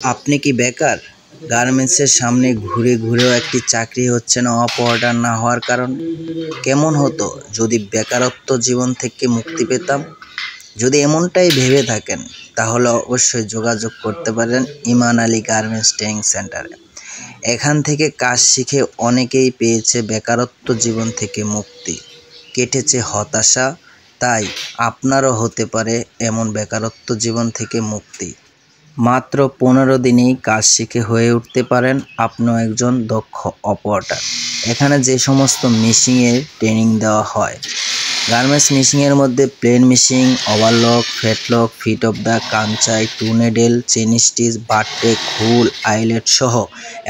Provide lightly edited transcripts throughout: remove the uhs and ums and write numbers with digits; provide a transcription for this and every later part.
আপনি কি বেকার? গার্মেন্টসের সামনে ঘুরে ঘুরেও একটি চাকরি হচ্ছে না অফ অর্ডার না হওয়ার কারণে? কেমন হতো যদি বেকারত্ব জীবন থেকে মুক্তি পেতাম? যদি এমনটাই ভেবে থাকেন তাহলে অবশ্যই যোগাযোগ করতে পারেন ইমান আলী গার্মেন্টস ট্রেনিং সেন্টারে। এখান থেকে কাজ শিখে অনেকেই পেয়েছে বেকারত্ব জীবন থেকে মুক্তি, কেটেছে হতাশা। তাই আপনারও হতে পারে এমন বেকারত্ব জীবন থেকে মুক্তি। মাত্র 15 দিনেই কাজ শিখে হয়ে উঠতে পারেন আপনিও একজন দক্ষ অপারেটর। এখানে যে সমস্ত মেশিনের ট্রেনিং দেওয়া হয়, গার্মেন্টস মেশিনের মধ্যে plain machine, overlock, flatlock, feed off the কাঞ্চাই, two needle, chain stitch, bartack, hole, eyelet সহ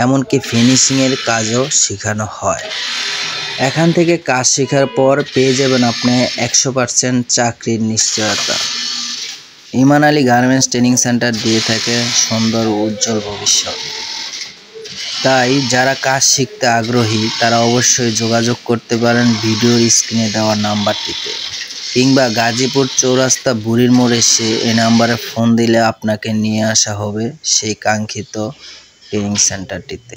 এমনকি ফিনিশিংয়ের কাজও শেখানো হয়। এখান থেকে কাজ শেখার পর পেয়ে যাবেন আপনি 100% চাকরির নিশ্চয়তা। ইমান আলী গার্মেন্টস ট্রেনিং সেন্টার দিয়ে থাকে সুন্দর ও উজ্জ্বল ভবিষ্যৎ। তাই যারা কাজ শিখতে আগ্রহী তারা অবশ্যই যোগাযোগ করতে পারেন ভিডিওর স্ক্রিনে দেওয়া নাম্বারটিতে, কিংবা গাজীপুর চৌরাস্তা বুড়ির মোড় এসে এই নাম্বারে ফোন দিলে আপনাকে নিয়ে আসা হবে সেই কাঙ্ক্ষিত ট্রেনিং সেন্টারটিতে।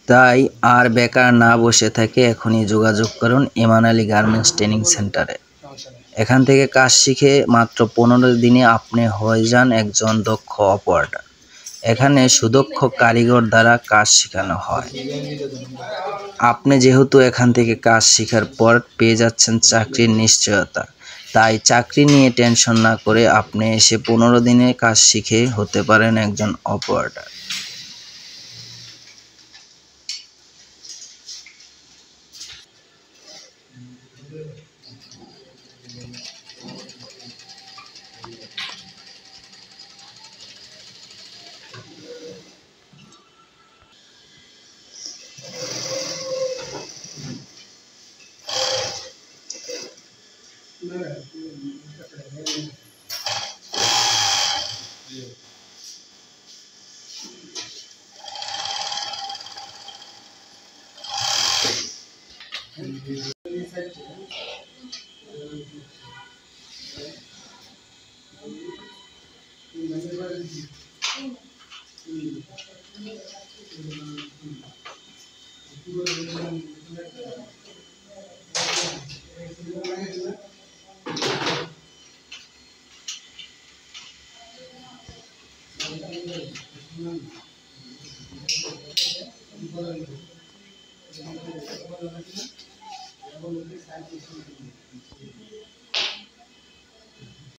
তাই আর বেকার না বসে থেকে এখনই যোগাযোগ করুন ইমান আলী গার্মেন্টস ট্রেনিং সেন্টারে। এখান থেকে কাজ শিখে মাত্র 15 দিনে আপনি হয়ে যান একজন দক্ষ অপারেটর। এখানে সুদক্ষ কারিগর দ্বারা কাজ শেখানো হয়। আপনি যেহেতু এখান থেকে কাজ শেখার পর পেয়ে যাচ্ছেন চাকরির নিশ্চয়তা, তাই চাকরি নিয়ে টেনশন না করে আপনি এসে 15 দিনে কাজ শিখে হতে পারেন একজন অপারেটর।